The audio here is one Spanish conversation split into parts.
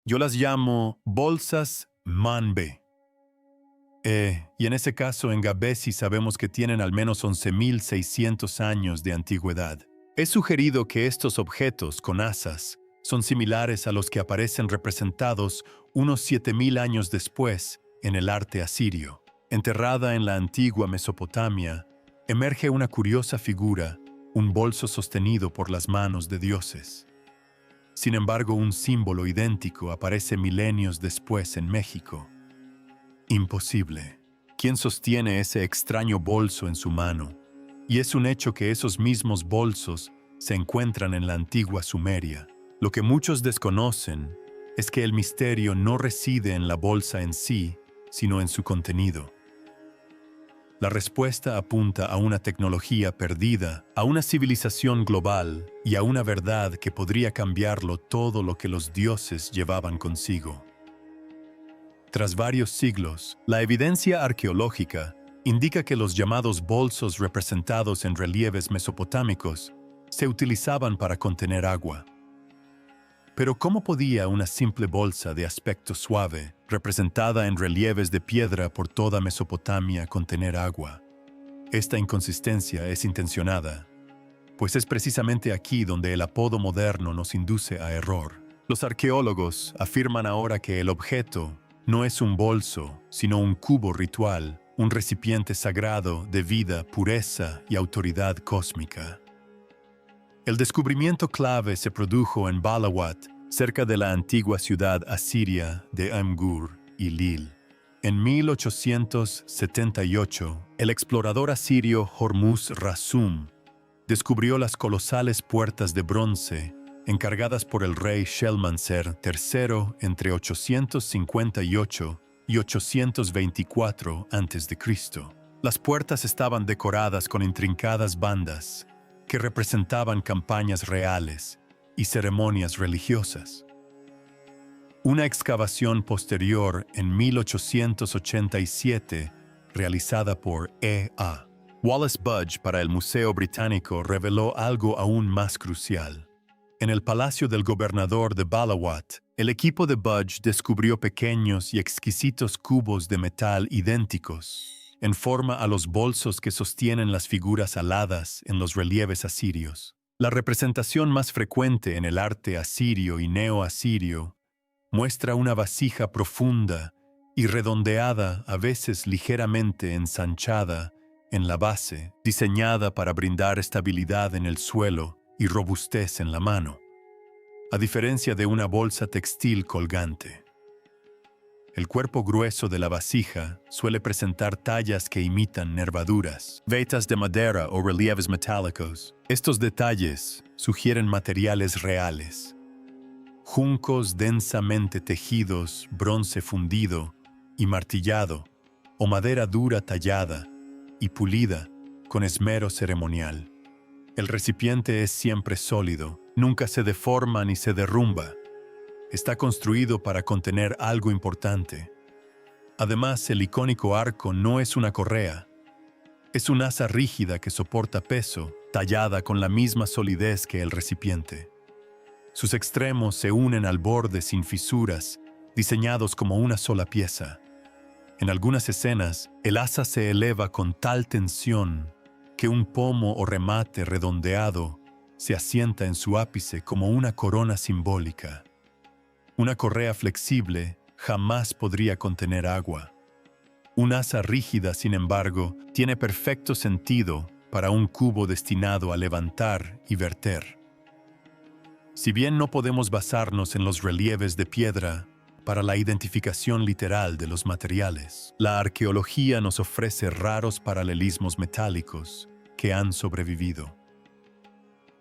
Yo las llamo bolsas Manbe. Y en ese caso, en Gabesi sabemos que tienen al menos 11.600 años de antigüedad. He sugerido que estos objetos con asas son similares a los que aparecen representados unos 7.000 años después en el arte asirio. Enterrada en la antigua Mesopotamia, emerge una curiosa figura, un bolso sostenido por las manos de dioses. Sin embargo, un símbolo idéntico aparece milenios después en México. Imposible. ¿Quién sostiene ese extraño bolso en su mano? Y es un hecho que esos mismos bolsos se encuentran en la antigua Sumeria. Lo que muchos desconocen es que el misterio no reside en la bolsa en sí, sino en su contenido. La respuesta apunta a una tecnología perdida, a una civilización global y a una verdad que podría cambiarlo todo lo que los dioses llevaban consigo. Tras varios siglos, la evidencia arqueológica indica que los llamados bolsos representados en relieves mesopotámicos se utilizaban para contener agua. Pero ¿cómo podía una simple bolsa de aspecto suave, representada en relieves de piedra por toda Mesopotamia, contener agua? Esta inconsistencia es intencionada, pues es precisamente aquí donde el apodo moderno nos induce a error. Los arqueólogos afirman ahora que el objeto no es un bolso, sino un cubo ritual, un recipiente sagrado de vida, pureza y autoridad cósmica. El descubrimiento clave se produjo en Balawat, cerca de la antigua ciudad asiria de Amgur y Lil. En 1878, el explorador asirio Hormuz Rasum descubrió las colosales puertas de bronce encargadas por el rey Shalmaneser III entre 858 y 824 a.C. Las puertas estaban decoradas con intrincadas bandas que representaban campañas reales y ceremonias religiosas. Una excavación posterior en 1887, realizada por E.A. Wallace Budge para el Museo Británico, reveló algo aún más crucial. En el palacio del gobernador de Balawat, el equipo de Budge descubrió pequeños y exquisitos cubos de metal idénticos, en forma a los bolsos que sostienen las figuras aladas en los relieves asirios. La representación más frecuente en el arte asirio y neoasirio muestra una vasija profunda y redondeada, a veces ligeramente ensanchada, en la base, diseñada para brindar estabilidad en el suelo y robustez en la mano, a diferencia de una bolsa textil colgante. El cuerpo grueso de la vasija suele presentar tallas que imitan nervaduras, vetas de madera o relieves metálicos. Estos detalles sugieren materiales reales: juncos densamente tejidos, bronce fundido y martillado, o madera dura tallada y pulida con esmero ceremonial. El recipiente es siempre sólido, nunca se deforma ni se derrumba. Está construido para contener algo importante. Además, el icónico arco no es una correa. Es un asa rígida que soporta peso, tallada con la misma solidez que el recipiente. Sus extremos se unen al borde sin fisuras, diseñados como una sola pieza. En algunas escenas, el asa se eleva con tal tensión que un pomo o remate redondeado se asienta en su ápice como una corona simbólica. Una correa flexible jamás podría contener agua. Un asa rígida, sin embargo, tiene perfecto sentido para un cubo destinado a levantar y verter. Si bien no podemos basarnos en los relieves de piedra para la identificación literal de los materiales, la arqueología nos ofrece raros paralelismos metálicos que han sobrevivido.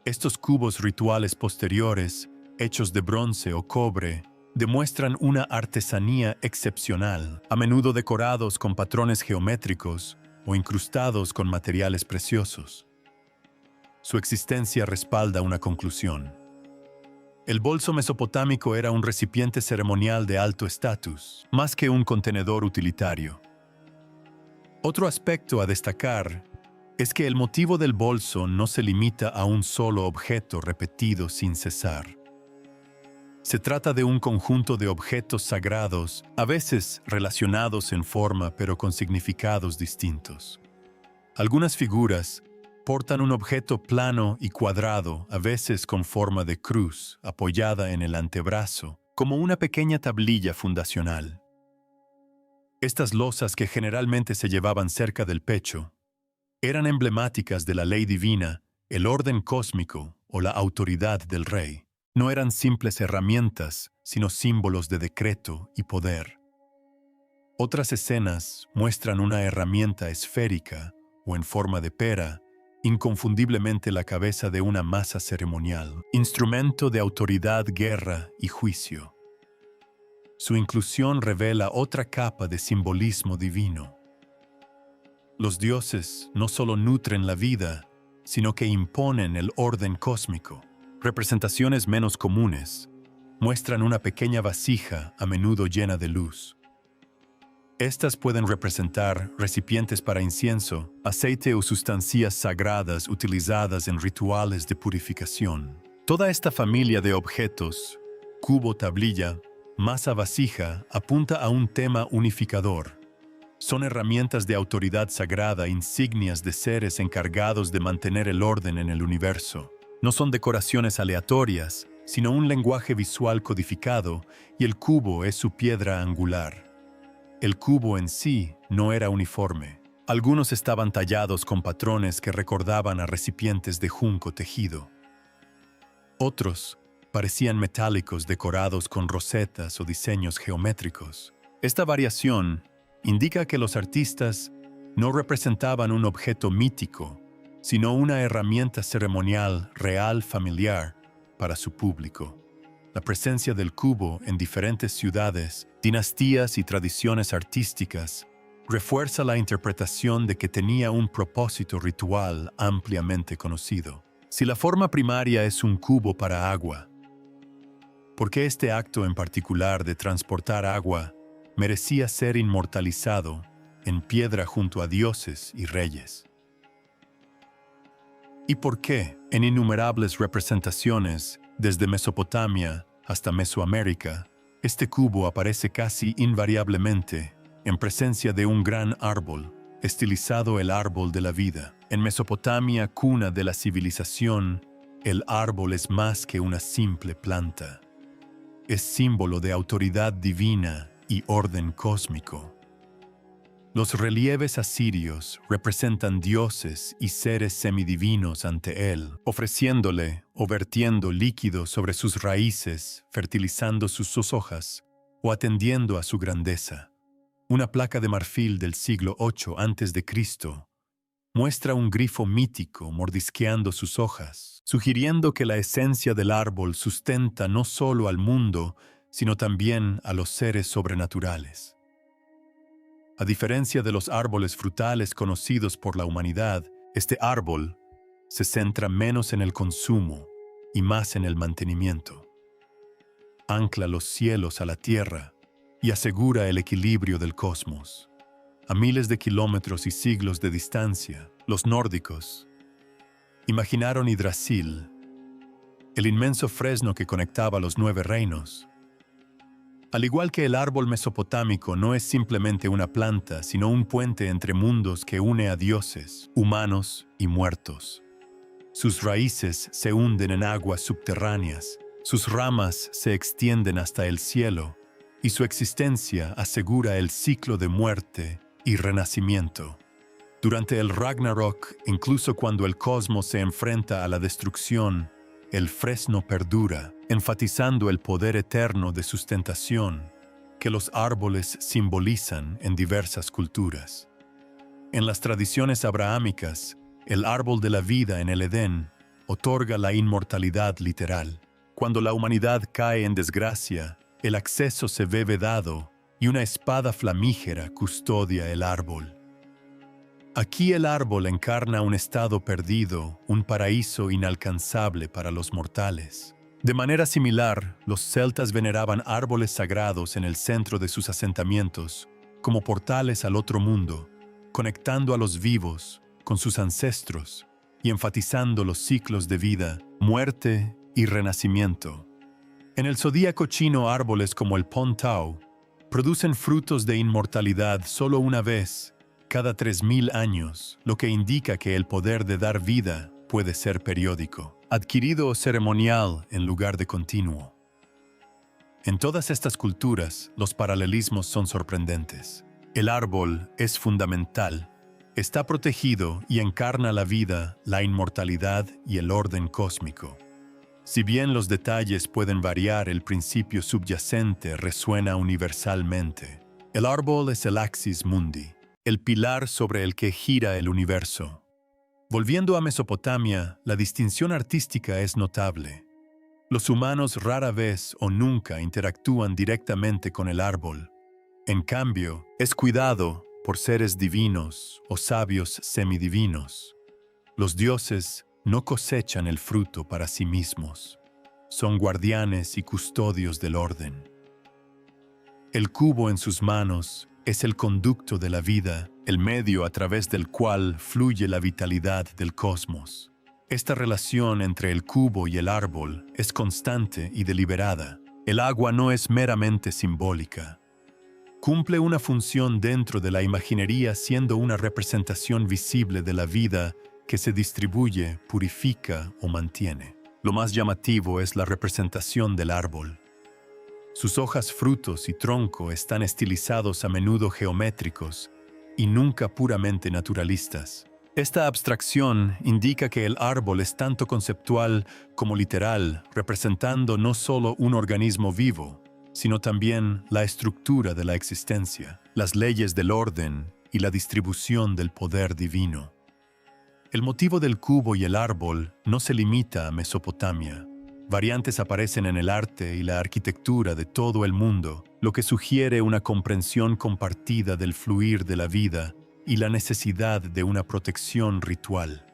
Estos cubos rituales posteriores, hechos de bronce o cobre, demuestran una artesanía excepcional, a menudo decorados con patrones geométricos o incrustados con materiales preciosos. Su existencia respalda una conclusión. El bolso mesopotámico era un recipiente ceremonial de alto estatus, más que un contenedor utilitario. Otro aspecto a destacar es que el motivo del bolso no se limita a un solo objeto repetido sin cesar. Se trata de un conjunto de objetos sagrados, a veces relacionados en forma pero con significados distintos. Algunas figuras portan un objeto plano y cuadrado, a veces con forma de cruz, apoyada en el antebrazo, como una pequeña tablilla fundacional. Estas losas, que generalmente se llevaban cerca del pecho, eran emblemáticas de la ley divina, el orden cósmico o la autoridad del rey. No eran simples herramientas, sino símbolos de decreto y poder. Otras escenas muestran una herramienta esférica o en forma de pera, inconfundiblemente la cabeza de una masa ceremonial, instrumento de autoridad, guerra y juicio. Su inclusión revela otra capa de simbolismo divino. Los dioses no solo nutren la vida, sino que imponen el orden cósmico. Representaciones menos comunes muestran una pequeña vasija, a menudo llena de luz. Estas pueden representar recipientes para incienso, aceite o sustancias sagradas utilizadas en rituales de purificación. Toda esta familia de objetos, cubo, tablilla, masa, vasija, apunta a un tema unificador. Son herramientas de autoridad sagrada, insignias de seres encargados de mantener el orden en el universo. No son decoraciones aleatorias, sino un lenguaje visual codificado, y el cubo es su piedra angular. El cubo en sí no era uniforme. Algunos estaban tallados con patrones que recordaban a recipientes de junco tejido. Otros parecían metálicos decorados con rosetas o diseños geométricos. Esta variación indica que los artistas no representaban un objeto mítico, sino una herramienta ceremonial real, familiar, para su público. La presencia del cubo en diferentes ciudades, dinastías y tradiciones artísticas refuerza la interpretación de que tenía un propósito ritual ampliamente conocido. Si la forma primaria es un cubo para agua, ¿por qué este acto en particular de transportar agua merecía ser inmortalizado en piedra junto a dioses y reyes? ¿Y por qué, en innumerables representaciones, desde Mesopotamia hasta Mesoamérica, este cubo aparece casi invariablemente en presencia de un gran árbol, estilizado el árbol de la vida? En Mesopotamia, cuna de la civilización, el árbol es más que una simple planta. Es símbolo de autoridad divina y orden cósmico. Los relieves asirios representan dioses y seres semidivinos ante él, ofreciéndole o vertiendo líquido sobre sus raíces, fertilizando sus hojas o atendiendo a su grandeza. Una placa de marfil del siglo VIII a.C. muestra un grifo mítico mordisqueando sus hojas, sugiriendo que la esencia del árbol sustenta no solo al mundo, sino también a los seres sobrenaturales. A diferencia de los árboles frutales conocidos por la humanidad, este árbol se centra menos en el consumo y más en el mantenimiento. Ancla los cielos a la tierra y asegura el equilibrio del cosmos. A miles de kilómetros y siglos de distancia, los nórdicos imaginaron Yggdrasil, el inmenso fresno que conectaba los 9 reinos. Al igual que el árbol mesopotámico no es simplemente una planta, sino un puente entre mundos que une a dioses, humanos y muertos. Sus raíces se hunden en aguas subterráneas, sus ramas se extienden hasta el cielo, y su existencia asegura el ciclo de muerte y renacimiento. Durante el Ragnarok, incluso cuando el cosmos se enfrenta a la destrucción, el fresno perdura, enfatizando el poder eterno de sustentación que los árboles simbolizan en diversas culturas. En las tradiciones abrahámicas, el árbol de la vida en el Edén otorga la inmortalidad literal. Cuando la humanidad cae en desgracia, el acceso se ve vedado y una espada flamígera custodia el árbol. Aquí el árbol encarna un estado perdido, un paraíso inalcanzable para los mortales. De manera similar, los celtas veneraban árboles sagrados en el centro de sus asentamientos, como portales al otro mundo, conectando a los vivos con sus ancestros y enfatizando los ciclos de vida, muerte y renacimiento. En el zodíaco chino, árboles como el Pon Tau producen frutos de inmortalidad solo una vez, cada 3000 años, lo que indica que el poder de dar vida puede ser periódico, adquirido o ceremonial en lugar de continuo. En todas estas culturas, los paralelismos son sorprendentes. El árbol es fundamental, está protegido y encarna la vida, la inmortalidad y el orden cósmico. Si bien los detalles pueden variar, el principio subyacente resuena universalmente. El árbol es el axis mundi, el pilar sobre el que gira el universo. Volviendo a Mesopotamia, la distinción artística es notable. Los humanos rara vez o nunca interactúan directamente con el árbol. En cambio, es cuidado por seres divinos o sabios semidivinos. Los dioses no cosechan el fruto para sí mismos. Son guardianes y custodios del orden. El cubo en sus manos es el conducto de la vida, el medio a través del cual fluye la vitalidad del cosmos. Esta relación entre el cubo y el árbol es constante y deliberada. El agua no es meramente simbólica. Cumple una función dentro de la imaginería, siendo una representación visible de la vida que se distribuye, purifica o mantiene. Lo más llamativo es la representación del árbol. Sus hojas, frutos y tronco están estilizados, a menudo geométricos y nunca puramente naturalistas. Esta abstracción indica que el árbol es tanto conceptual como literal, representando no solo un organismo vivo, sino también la estructura de la existencia, las leyes del orden y la distribución del poder divino. El motivo del cubo y el árbol no se limita a Mesopotamia. Variantes aparecen en el arte y la arquitectura de todo el mundo, lo que sugiere una comprensión compartida del fluir de la vida y la necesidad de una protección ritual.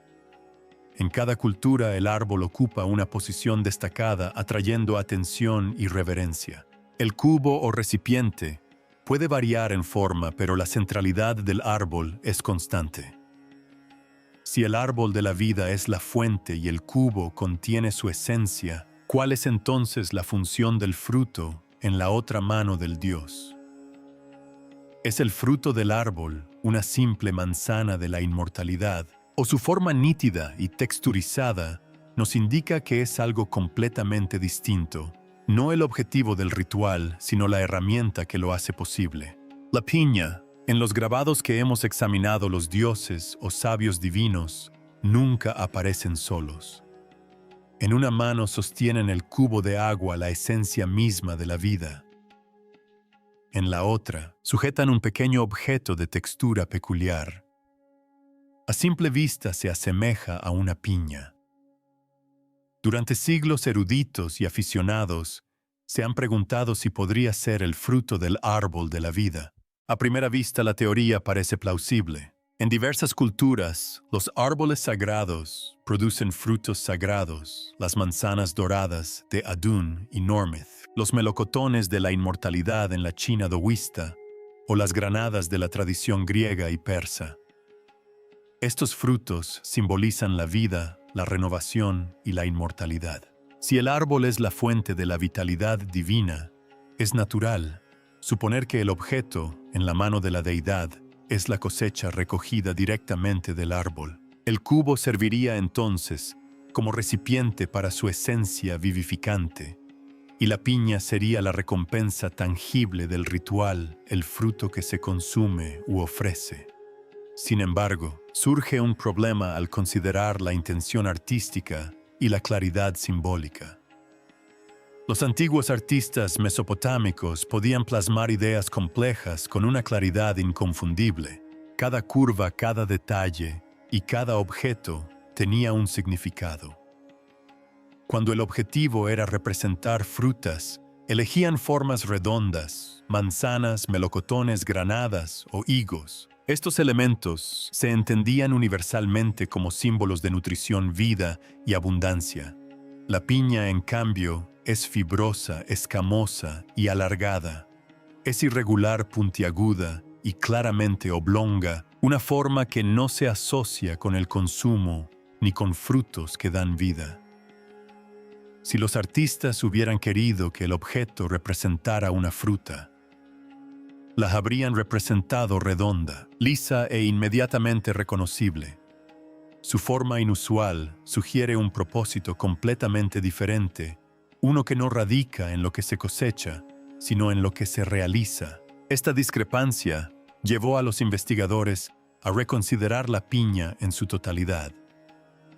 En cada cultura, el árbol ocupa una posición destacada, atrayendo atención y reverencia. El cubo o recipiente puede variar en forma, pero la centralidad del árbol es constante. Si el árbol de la vida es la fuente y el cubo contiene su esencia, ¿cuál es entonces la función del fruto en la otra mano del Dios? ¿Es el fruto del árbol una simple manzana de la inmortalidad, o su forma nítida y texturizada nos indica que es algo completamente distinto? No el objetivo del ritual, sino la herramienta que lo hace posible. La piña. En los grabados que hemos examinado, los dioses o sabios divinos nunca aparecen solos. En una mano sostienen el cubo de agua, la esencia misma de la vida. En la otra, sujetan un pequeño objeto de textura peculiar. A simple vista se asemeja a una piña. Durante siglos, eruditos y aficionados se han preguntado si podría ser el fruto del árbol de la vida. A primera vista, la teoría parece plausible. En diversas culturas, los árboles sagrados producen frutos sagrados, las manzanas doradas de Adun y Normith, los melocotones de la inmortalidad en la China taoísta, o las granadas de la tradición griega y persa. Estos frutos simbolizan la vida, la renovación y la inmortalidad. Si el árbol es la fuente de la vitalidad divina, es natural suponer que el objeto en la mano de la deidad es la cosecha recogida directamente del árbol. El cubo serviría entonces como recipiente para su esencia vivificante, y la piña sería la recompensa tangible del ritual, el fruto que se consume u ofrece. Sin embargo, surge un problema al considerar la intención artística y la claridad simbólica. Los antiguos artistas mesopotámicos podían plasmar ideas complejas con una claridad inconfundible. Cada curva, cada detalle y cada objeto tenía un significado. Cuando el objetivo era representar frutas, elegían formas redondas, manzanas, melocotones, granadas o higos. Estos elementos se entendían universalmente como símbolos de nutrición, vida y abundancia. La piña, en cambio, es fibrosa, escamosa y alargada. Es irregular, puntiaguda y claramente oblonga, una forma que no se asocia con el consumo ni con frutos que dan vida. si los artistas hubieran querido que el objeto representara una fruta, la habrían representado redonda, lisa e inmediatamente reconocible. Su forma inusual sugiere un propósito completamente diferente, uno que no radica en lo que se cosecha, sino en lo que se realiza. Esta discrepancia llevó a los investigadores a reconsiderar la piña en su totalidad.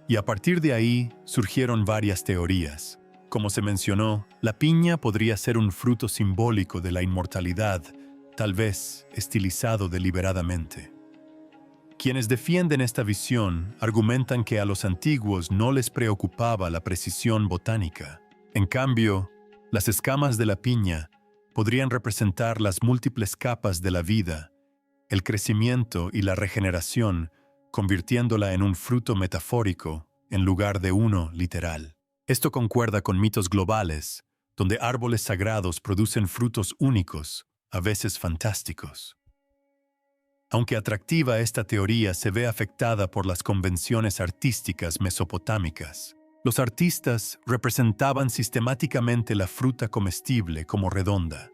Y a partir de ahí surgieron varias teorías. Como se mencionó, la piña podría ser un fruto simbólico de la inmortalidad, tal vez estilizado deliberadamente. Quienes defienden esta visión argumentan que a los antiguos no les preocupaba la precisión botánica. En cambio, las escamas de la piña podrían representar las múltiples capas de la vida, el crecimiento y la regeneración, convirtiéndola en un fruto metafórico en lugar de uno literal. Esto concuerda con mitos globales, donde árboles sagrados producen frutos únicos, a veces fantásticos. Aunque atractiva, esta teoría se ve afectada por las convenciones artísticas mesopotámicas. Los artistas representaban sistemáticamente la fruta comestible como redonda.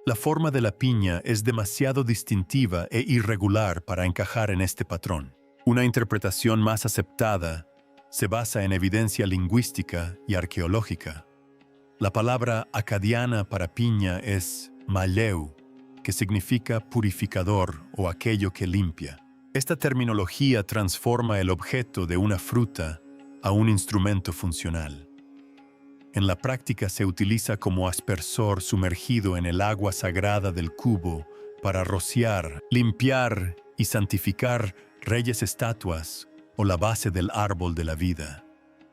La forma de la piña es demasiado distintiva e irregular para encajar en este patrón. Una interpretación más aceptada se basa en evidencia lingüística y arqueológica. La palabra acadiana para piña es maleu, que significa purificador o aquello que limpia. Esta terminología transforma el objeto de una fruta a un instrumento funcional. En la práctica se utiliza como aspersor sumergido en el agua sagrada del cubo para rociar, limpiar y santificar reyes, estatuas o la base del árbol de la vida.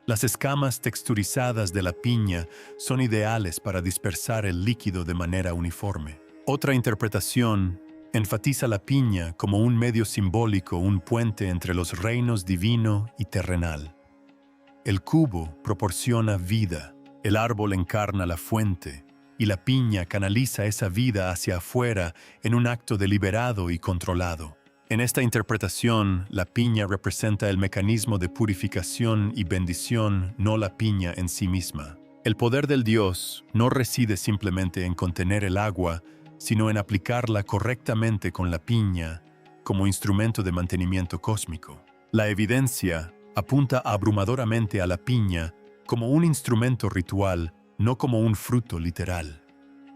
Las escamas texturizadas de la piña son ideales para dispersar el líquido de manera uniforme. Otra interpretación enfatiza la piña como un medio simbólico, un puente entre los reinos divino y terrenal. El cubo proporciona vida, el árbol encarna la fuente, y la piña canaliza esa vida hacia afuera en un acto deliberado y controlado. En esta interpretación, la piña representa el mecanismo de purificación y bendición, no la piña en sí misma. El poder del Dios no reside simplemente en contener el agua, sino en aplicarla correctamente con la piña como instrumento de mantenimiento cósmico. La evidencia apunta abrumadoramente a la piña como un instrumento ritual, no como un fruto literal.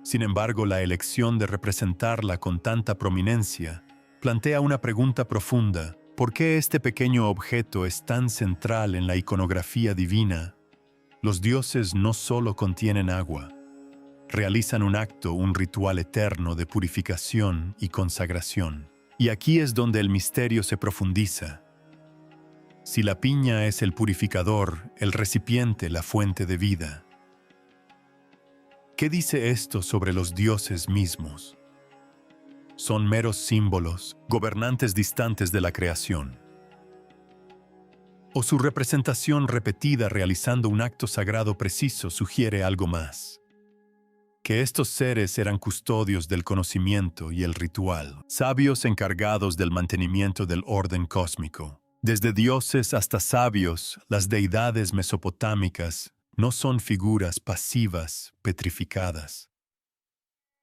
Sin embargo, la elección de representarla con tanta prominencia plantea una pregunta profunda: ¿por qué este pequeño objeto es tan central en la iconografía divina? Los dioses no solo contienen agua, realizan un acto, un ritual eterno de purificación y consagración. Y aquí es donde el misterio se profundiza. Si la piña es el purificador, el recipiente, la fuente de vida, ¿qué dice esto sobre los dioses mismos? ¿Son meros símbolos, gobernantes distantes de la creación? ¿O su representación repetida realizando un acto sagrado preciso sugiere algo más? Que estos seres eran custodios del conocimiento y el ritual, sabios encargados del mantenimiento del orden cósmico. Desde dioses hasta sabios, las deidades mesopotámicas no son figuras pasivas, petrificadas.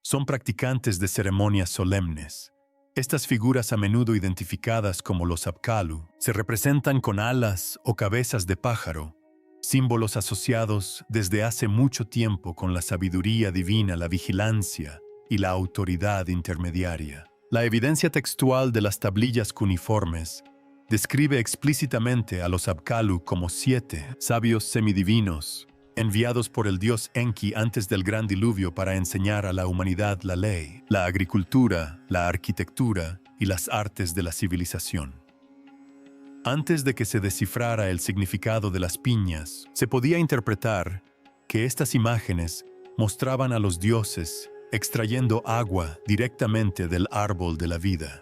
Son practicantes de ceremonias solemnes. Estas figuras, a menudo identificadas como los Apkallu, se representan con alas o cabezas de pájaro, símbolos asociados desde hace mucho tiempo con la sabiduría divina, la vigilancia y la autoridad intermediaria. La evidencia textual de las tablillas cuneiformes describe explícitamente a los Apkallu como 7 sabios semidivinos, enviados por el dios Enki antes del gran diluvio para enseñar a la humanidad la ley, la agricultura, la arquitectura y las artes de la civilización. Antes de que se descifrara el significado de las piñas, se podía interpretar que estas imágenes mostraban a los dioses extrayendo agua directamente del árbol de la vida.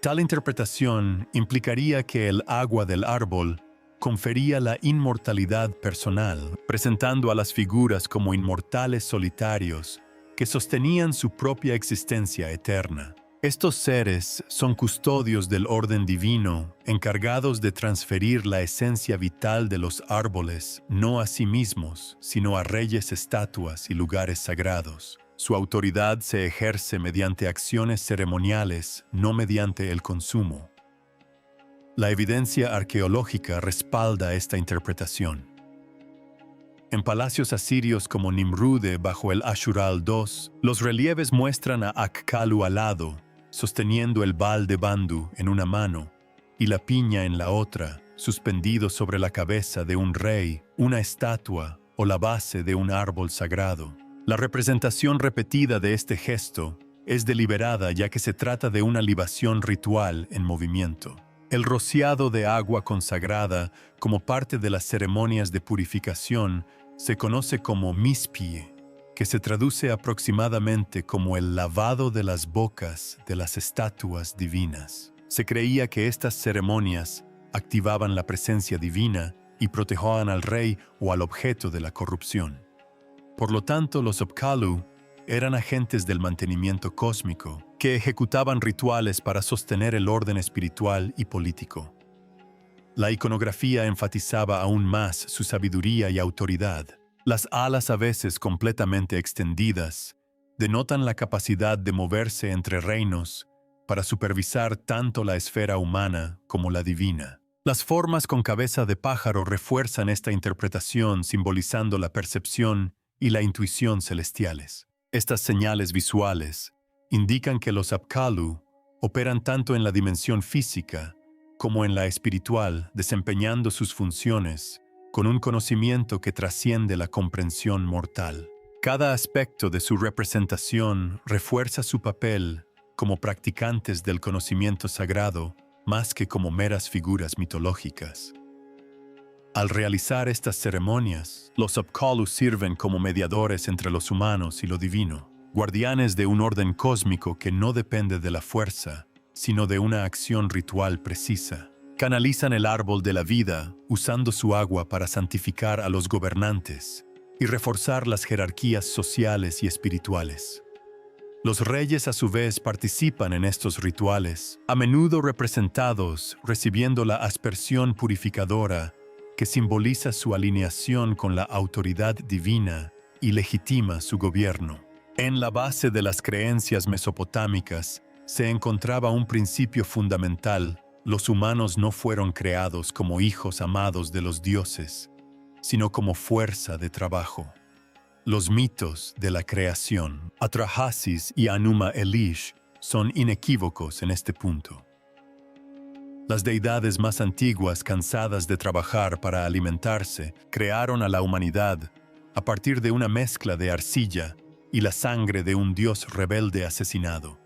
Tal interpretación implicaría que el agua del árbol confería la inmortalidad personal, presentando a las figuras como inmortales solitarios que sostenían su propia existencia eterna. Estos seres son custodios del orden divino, encargados de transferir la esencia vital de los árboles, no a sí mismos, sino a reyes, estatuas y lugares sagrados. Su autoridad se ejerce mediante acciones ceremoniales, no mediante el consumo. La evidencia arqueológica respalda esta interpretación. En palacios asirios como Nimrude bajo el Ashural II, los relieves muestran a Akkalu alado, sosteniendo el bal de Bandu en una mano y la piña en la otra, suspendido sobre la cabeza de un rey, una estatua o la base de un árbol sagrado. La representación repetida de este gesto es deliberada, ya que se trata de una libación ritual en movimiento. El rociado de agua consagrada como parte de las ceremonias de purificación se conoce como mispie, que se traduce aproximadamente como el lavado de las bocas de las estatuas divinas. Se creía que estas ceremonias activaban la presencia divina y protegían al rey o al objeto de la corrupción. Por lo tanto, los Apkallu eran agentes del mantenimiento cósmico que ejecutaban rituales para sostener el orden espiritual y político. La iconografía enfatizaba aún más su sabiduría y autoridad. Las alas, a veces completamente extendidas, denotan la capacidad de moverse entre reinos para supervisar tanto la esfera humana como la divina. Las formas con cabeza de pájaro refuerzan esta interpretación, simbolizando la percepción y la intuición celestiales. Estas señales visuales indican que los Apkallu operan tanto en la dimensión física como en la espiritual, desempeñando sus funciones con un conocimiento que trasciende la comprensión mortal. Cada aspecto de su representación refuerza su papel como practicantes del conocimiento sagrado, más que como meras figuras mitológicas. Al realizar estas ceremonias, los Apkallu sirven como mediadores entre los humanos y lo divino, guardianes de un orden cósmico que no depende de la fuerza, sino de una acción ritual precisa. Canalizan el árbol de la vida, usando su agua para santificar a los gobernantes y reforzar las jerarquías sociales y espirituales. Los reyes, a su vez, participan en estos rituales, a menudo representados recibiendo la aspersión purificadora que simboliza su alineación con la autoridad divina y legitima su gobierno. En la base de las creencias mesopotámicas se encontraba un principio fundamental: los humanos no fueron creados como hijos amados de los dioses, sino como fuerza de trabajo. Los mitos de la creación, Atrahasis y Anuma Elish, son inequívocos en este punto. Las deidades más antiguas, cansadas de trabajar para alimentarse, crearon a la humanidad a partir de una mezcla de arcilla y la sangre de un dios rebelde asesinado.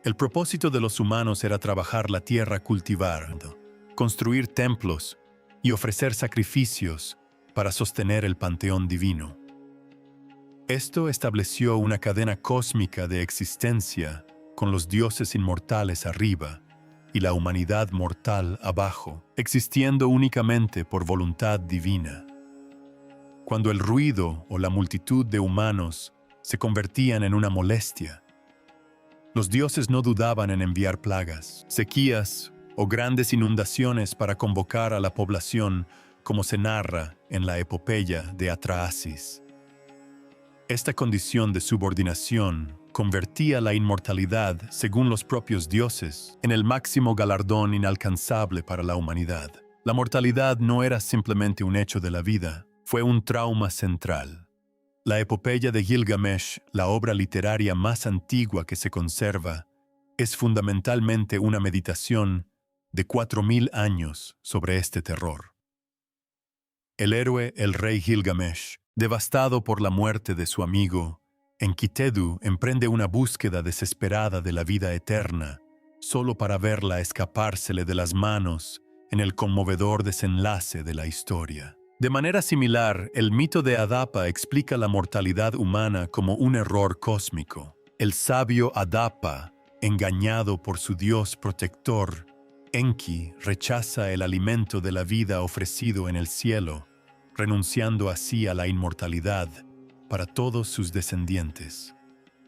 El propósito de los humanos era trabajar la tierra cultivando, construir templos y ofrecer sacrificios para sostener el panteón divino. Esto estableció una cadena cósmica de existencia, con los dioses inmortales arriba y la humanidad mortal abajo, existiendo únicamente por voluntad divina. Cuando el ruido o la multitud de humanos se convertían en una molestia, los dioses no dudaban en enviar plagas, sequías o grandes inundaciones para convocar a la población, como se narra en la epopeya de Atrahasis. Esta condición de subordinación convertía la inmortalidad, según los propios dioses, en el máximo galardón inalcanzable para la humanidad. La mortalidad no era simplemente un hecho de la vida, fue un trauma central. La epopeya de Gilgamesh, la obra literaria más antigua que se conserva, es fundamentalmente una meditación de 4000 años sobre este terror. El héroe, el rey Gilgamesh, devastado por la muerte de su amigo, Enkidu emprende una búsqueda desesperada de la vida eterna, solo para verla escapársele de las manos en el conmovedor desenlace de la historia. De manera similar, el mito de Adapa explica la mortalidad humana como un error cósmico. El sabio Adapa, engañado por su dios protector, Enki, rechaza el alimento de la vida ofrecido en el cielo, renunciando así a la inmortalidad para todos sus descendientes.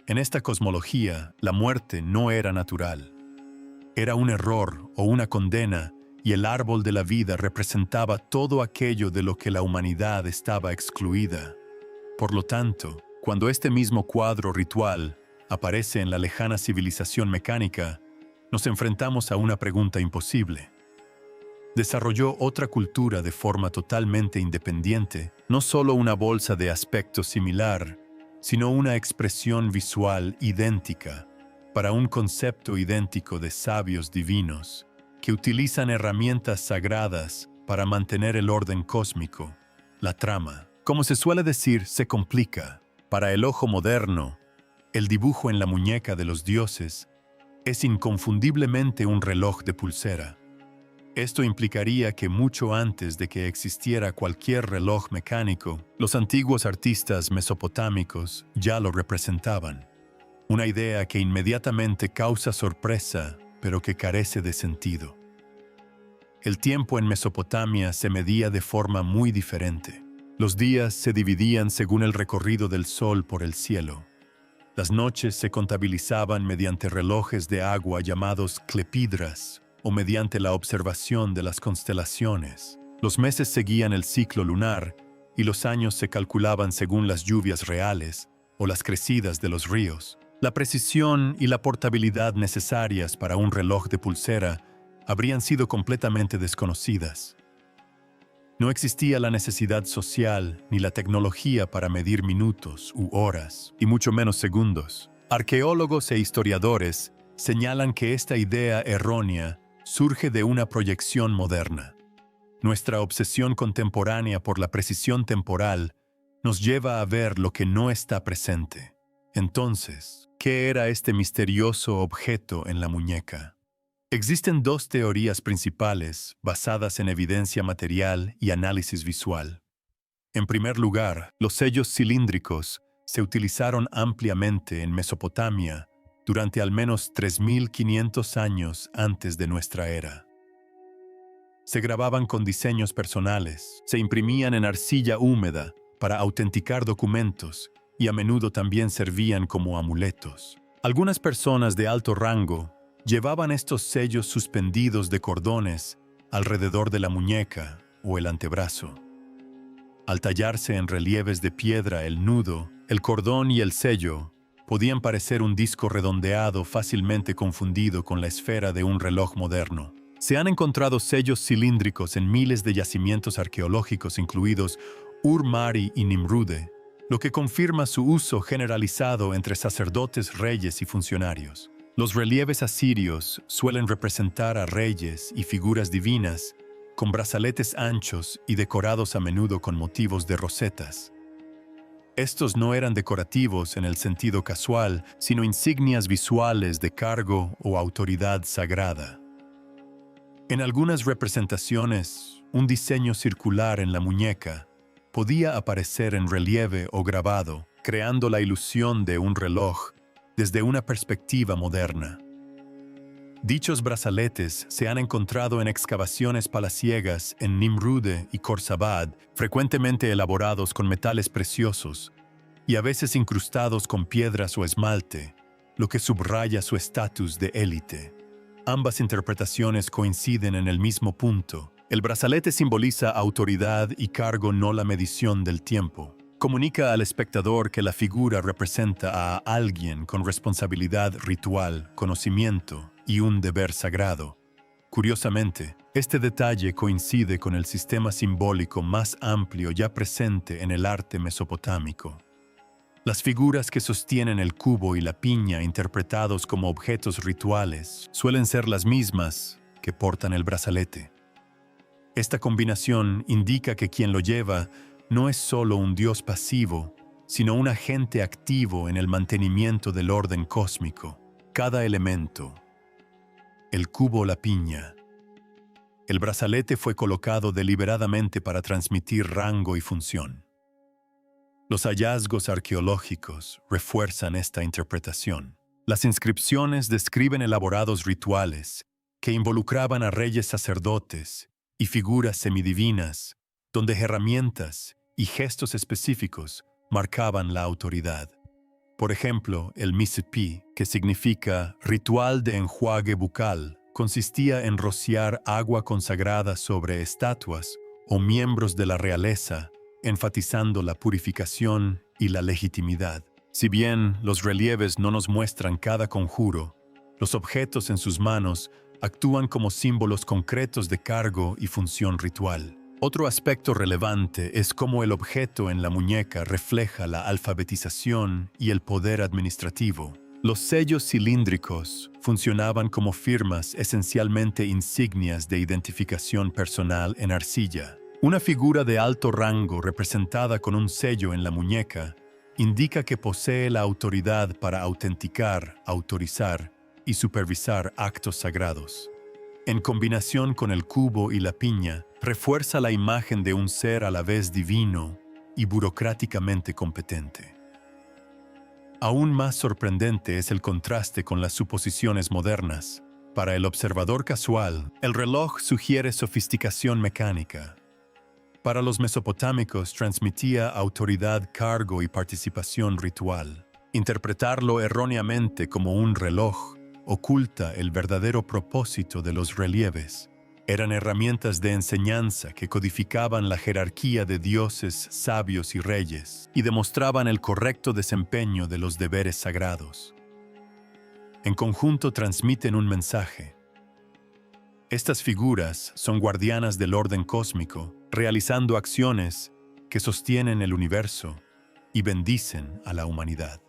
En esta cosmología, la muerte no era natural. Era un error o una condena, y el árbol de la vida representaba todo aquello de lo que la humanidad estaba excluida. Por lo tanto, cuando este mismo cuadro ritual aparece en la lejana civilización mecánica, nos enfrentamos a una pregunta imposible. Desarrolló otra cultura de forma totalmente independiente, no solo una bolsa de aspecto similar, sino una expresión visual idéntica para un concepto idéntico de sabios divinos que utilizan herramientas sagradas para mantener el orden cósmico. La trama, como se suele decir, se complica. Para el ojo moderno, el dibujo en la muñeca de los dioses es inconfundiblemente un reloj de pulsera. Esto implicaría que mucho antes de que existiera cualquier reloj mecánico, los antiguos artistas mesopotámicos ya lo representaban. Una idea que inmediatamente causa sorpresa, pero que carece de sentido. El tiempo en Mesopotamia se medía de forma muy diferente. Los días se dividían según el recorrido del sol por el cielo. Las noches se contabilizaban mediante relojes de agua llamados clepidras, o mediante la observación de las constelaciones. Los meses seguían el ciclo lunar y los años se calculaban según las lluvias reales o las crecidas de los ríos. La precisión y la portabilidad necesarias para un reloj de pulsera habrían sido completamente desconocidas. No existía la necesidad social ni la tecnología para medir minutos u horas, y mucho menos segundos. Arqueólogos e historiadores señalan que esta idea errónea surge de una proyección moderna. Nuestra obsesión contemporánea por la precisión temporal nos lleva a ver lo que no está presente. Entonces, ¿qué era este misterioso objeto en la muñeca? Existen dos teorías principales basadas en evidencia material y análisis visual. En primer lugar, los sellos cilíndricos se utilizaron ampliamente en Mesopotamia durante al menos 3.500 años antes de nuestra era. Se grababan con diseños personales, se imprimían en arcilla húmeda para autenticar documentos y a menudo también servían como amuletos. Algunas personas de alto rango llevaban estos sellos suspendidos de cordones alrededor de la muñeca o el antebrazo. Al tallarse en relieves de piedra el nudo, el cordón y el sello, podían parecer un disco redondeado fácilmente confundido con la esfera de un reloj moderno. Se han encontrado sellos cilíndricos en miles de yacimientos arqueológicos incluidos Ur-Mari y Nimrude, lo que confirma su uso generalizado entre sacerdotes, reyes y funcionarios. Los relieves asirios suelen representar a reyes y figuras divinas con brazaletes anchos y decorados a menudo con motivos de rosetas. Estos no eran decorativos en el sentido casual, sino insignias visuales de cargo o autoridad sagrada. En algunas representaciones, un diseño circular en la muñeca podía aparecer en relieve o grabado, creando la ilusión de un reloj desde una perspectiva moderna. Dichos brazaletes se han encontrado en excavaciones palaciegas en Nimrude y Khorsabad, frecuentemente elaborados con metales preciosos y a veces incrustados con piedras o esmalte, lo que subraya su estatus de élite. Ambas interpretaciones coinciden en el mismo punto. El brazalete simboliza autoridad y cargo, no la medición del tiempo. Comunica al espectador que la figura representa a alguien con responsabilidad ritual, conocimiento y un deber sagrado. Curiosamente, este detalle coincide con el sistema simbólico más amplio ya presente en el arte mesopotámico. Las figuras que sostienen el cubo y la piña, interpretados como objetos rituales, suelen ser las mismas que portan el brazalete. Esta combinación indica que quien lo lleva no es solo un dios pasivo, sino un agente activo en el mantenimiento del orden cósmico. Cada elemento, el cubo o la piña, el brazalete fue colocado deliberadamente para transmitir rango y función. Los hallazgos arqueológicos refuerzan esta interpretación. Las inscripciones describen elaborados rituales que involucraban a reyes, sacerdotes y figuras semidivinas, donde herramientas y gestos específicos marcaban la autoridad. Por ejemplo, el Mississippi, que significa ritual de enjuague bucal, consistía en rociar agua consagrada sobre estatuas o miembros de la realeza, enfatizando la purificación y la legitimidad. Si bien los relieves no nos muestran cada conjuro, los objetos en sus manos actúan como símbolos concretos de cargo y función ritual. Otro aspecto relevante es cómo el objeto en la muñeca refleja la alfabetización y el poder administrativo. Los sellos cilíndricos funcionaban como firmas esencialmente insignias de identificación personal en arcilla. Una figura de alto rango representada con un sello en la muñeca indica que posee la autoridad para autenticar, autorizar y supervisar actos sagrados. En combinación con el cubo y la piña, refuerza la imagen de un ser a la vez divino y burocráticamente competente. Aún más sorprendente es el contraste con las suposiciones modernas. Para el observador casual, el reloj sugiere sofisticación mecánica. Para los mesopotámicos transmitía autoridad, cargo y participación ritual. Interpretarlo erróneamente como un reloj oculta el verdadero propósito de los relieves. Eran herramientas de enseñanza que codificaban la jerarquía de dioses, sabios y reyes, y demostraban el correcto desempeño de los deberes sagrados. En conjunto transmiten un mensaje. Estas figuras son guardianas del orden cósmico, realizando acciones que sostienen el universo y bendicen a la humanidad.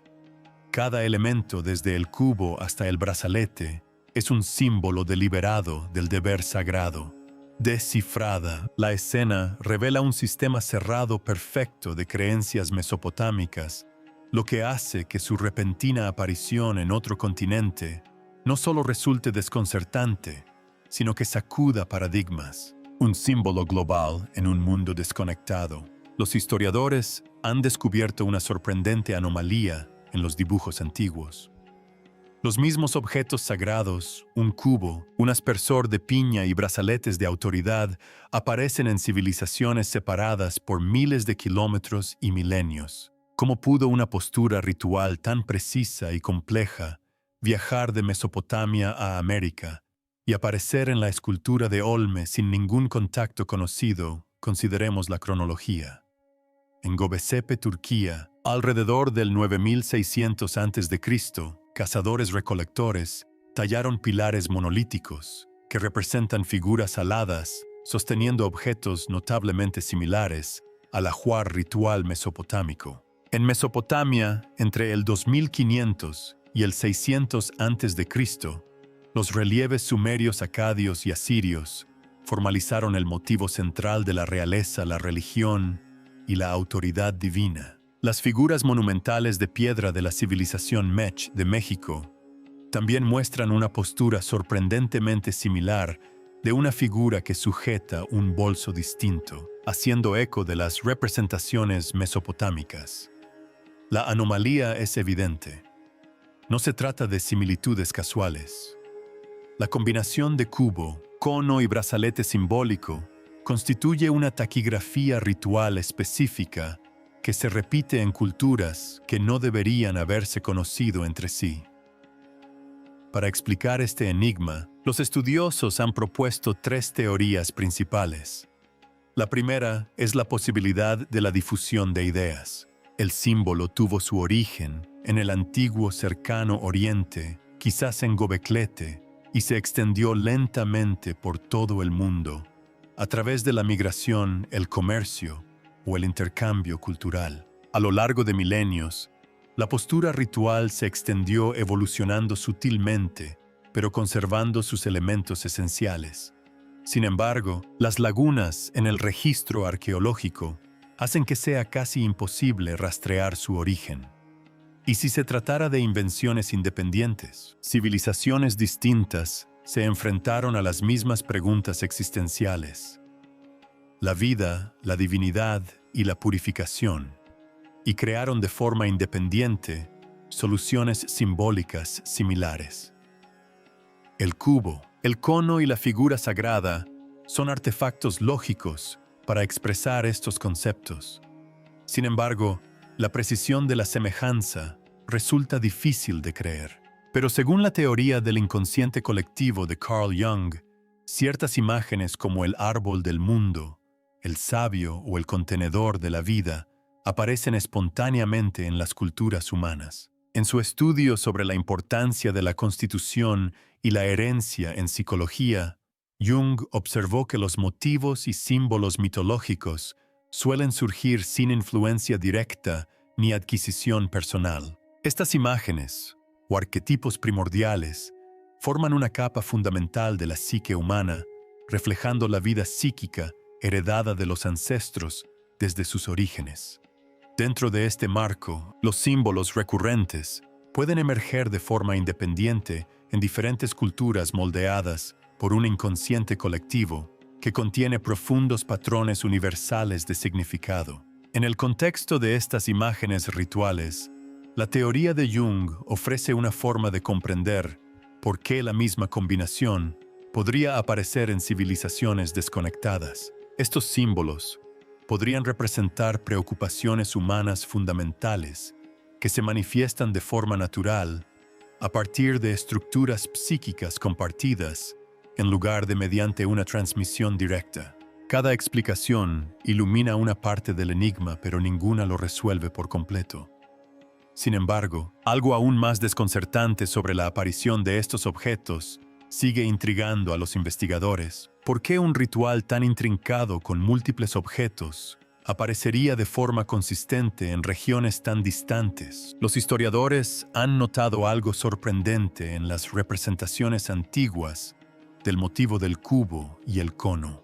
Cada elemento, desde el cubo hasta el brazalete, es un símbolo deliberado del deber sagrado. Descifrada, la escena revela un sistema cerrado perfecto de creencias mesopotámicas, lo que hace que su repentina aparición en otro continente no solo resulte desconcertante, sino que sacuda paradigmas. Un símbolo global en un mundo desconectado. Los historiadores han descubierto una sorprendente anomalía en los dibujos antiguos. Los mismos objetos sagrados, un cubo, un aspersor de piña y brazaletes de autoridad, aparecen en civilizaciones separadas por miles de kilómetros y milenios. ¿Cómo pudo una postura ritual tan precisa y compleja viajar de Mesopotamia a América y aparecer en la escultura de Olme sin ningún contacto conocido? Consideremos la cronología. En Göbektepe, Turquía, alrededor del 9600 a.C., cazadores-recolectores tallaron pilares monolíticos que representan figuras aladas sosteniendo objetos notablemente similares al ajuar ritual mesopotámico. En Mesopotamia, entre el 2500 y el 600 a.C., los relieves sumerios, acadios y asirios formalizaron el motivo central de la realeza, la religión y la autoridad divina. Las figuras monumentales de piedra de la civilización Mech de México también muestran una postura sorprendentemente similar de una figura que sujeta un bolso distinto, haciendo eco de las representaciones mesopotámicas. La anomalía es evidente. No se trata de similitudes casuales. La combinación de cubo, cono y brazalete simbólico constituye una taquigrafía ritual específica que se repite en culturas que no deberían haberse conocido entre sí. Para explicar este enigma, los estudiosos han propuesto tres teorías principales. La primera es la posibilidad de la difusión de ideas. El símbolo tuvo su origen en el antiguo cercano Oriente, quizás en Göbeklete, y se extendió lentamente por todo el mundo, a través de la migración, el comercio o el intercambio cultural. A lo largo de milenios, la postura ritual se extendió evolucionando sutilmente, pero conservando sus elementos esenciales. Sin embargo, las lagunas en el registro arqueológico hacen que sea casi imposible rastrear su origen. ¿Y si se tratara de invenciones independientes? Civilizaciones distintas se enfrentaron a las mismas preguntas existenciales: la vida, la divinidad y la purificación, y crearon de forma independiente soluciones simbólicas similares. El cubo, el cono y la figura sagrada son artefactos lógicos para expresar estos conceptos. Sin embargo, la precisión de la semejanza resulta difícil de creer. Pero según la teoría del inconsciente colectivo de Carl Jung, ciertas imágenes como el árbol del mundo, el sabio o el contenedor de la vida aparecen espontáneamente en las culturas humanas. En su estudio sobre la importancia de la constitución y la herencia en psicología, Jung observó que los motivos y símbolos mitológicos suelen surgir sin influencia directa ni adquisición personal. Estas imágenes, o arquetipos primordiales, forman una capa fundamental de la psique humana, reflejando la vida psíquica heredada de los ancestros desde sus orígenes. Dentro de este marco, los símbolos recurrentes pueden emerger de forma independiente en diferentes culturas moldeadas por un inconsciente colectivo que contiene profundos patrones universales de significado. En el contexto de estas imágenes rituales, la teoría de Jung ofrece una forma de comprender por qué la misma combinación podría aparecer en civilizaciones desconectadas. Estos símbolos podrían representar preocupaciones humanas fundamentales que se manifiestan de forma natural a partir de estructuras psíquicas compartidas en lugar de mediante una transmisión directa. Cada explicación ilumina una parte del enigma, pero ninguna lo resuelve por completo. Sin embargo, algo aún más desconcertante sobre la aparición de estos objetos sigue intrigando a los investigadores. ¿Por qué un ritual tan intrincado con múltiples objetos aparecería de forma consistente en regiones tan distantes? Los historiadores han notado algo sorprendente en las representaciones antiguas del motivo del cubo y el cono.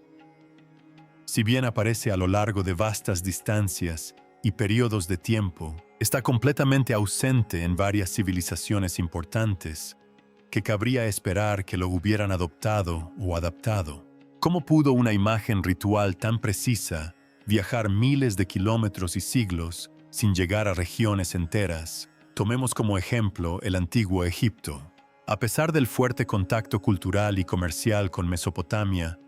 Si bien aparece a lo largo de vastas distancias y periodos de tiempo, está completamente ausente en varias civilizaciones importantes que cabría esperar que lo hubieran adoptado o adaptado. ¿Cómo pudo una imagen ritual tan precisa viajar miles de kilómetros y siglos sin llegar a regiones enteras? Tomemos como ejemplo el antiguo Egipto. A pesar del fuerte contacto cultural y comercial con Mesopotamia,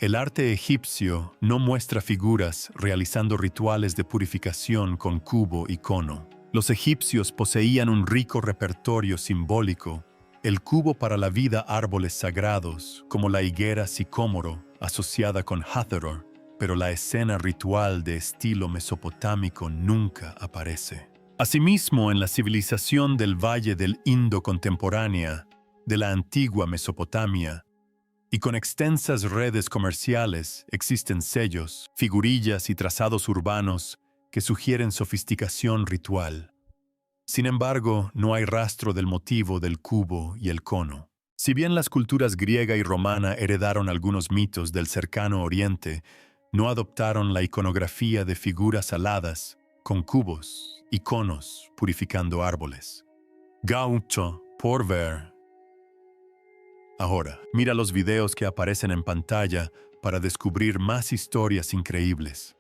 el arte egipcio no muestra figuras realizando rituales de purificación con cubo y cono. Los egipcios poseían un rico repertorio simbólico, el cubo para la vida, árboles sagrados, como la higuera sicómoro, asociada con Hathor, pero la escena ritual de estilo mesopotámico nunca aparece. Asimismo, en la civilización del Valle del Indo contemporánea, de la antigua Mesopotamia, y con extensas redes comerciales, existen sellos, figurillas y trazados urbanos que sugieren sofisticación ritual. Sin embargo, no hay rastro del motivo del cubo y el cono. Si bien las culturas griega y romana heredaron algunos mitos del cercano Oriente, no adoptaron la iconografía de figuras aladas, con cubos y conos purificando árboles. Gaucho por ver. Ahora, mira los videos que aparecen en pantalla para descubrir más historias increíbles.